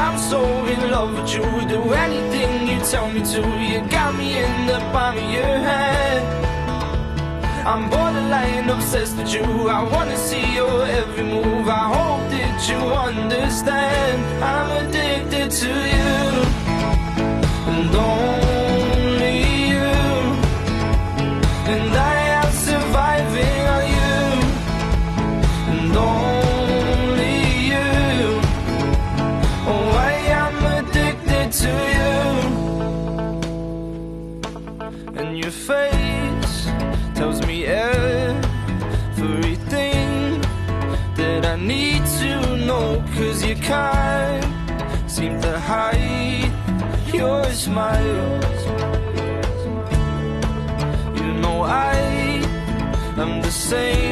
I'm so in love with you. Do anything you tell me to. You got me in the palm of your hand. I'm borderline obsessed with you. I wanna see your every move. I hope that you understand. I'm addicted to you, and only you. And I am surviving on you, and only you. Oh, I am addicted to you. And your face tells me everything that I need to know. 'Cause you can't seem to hide your smile. You know I'm the same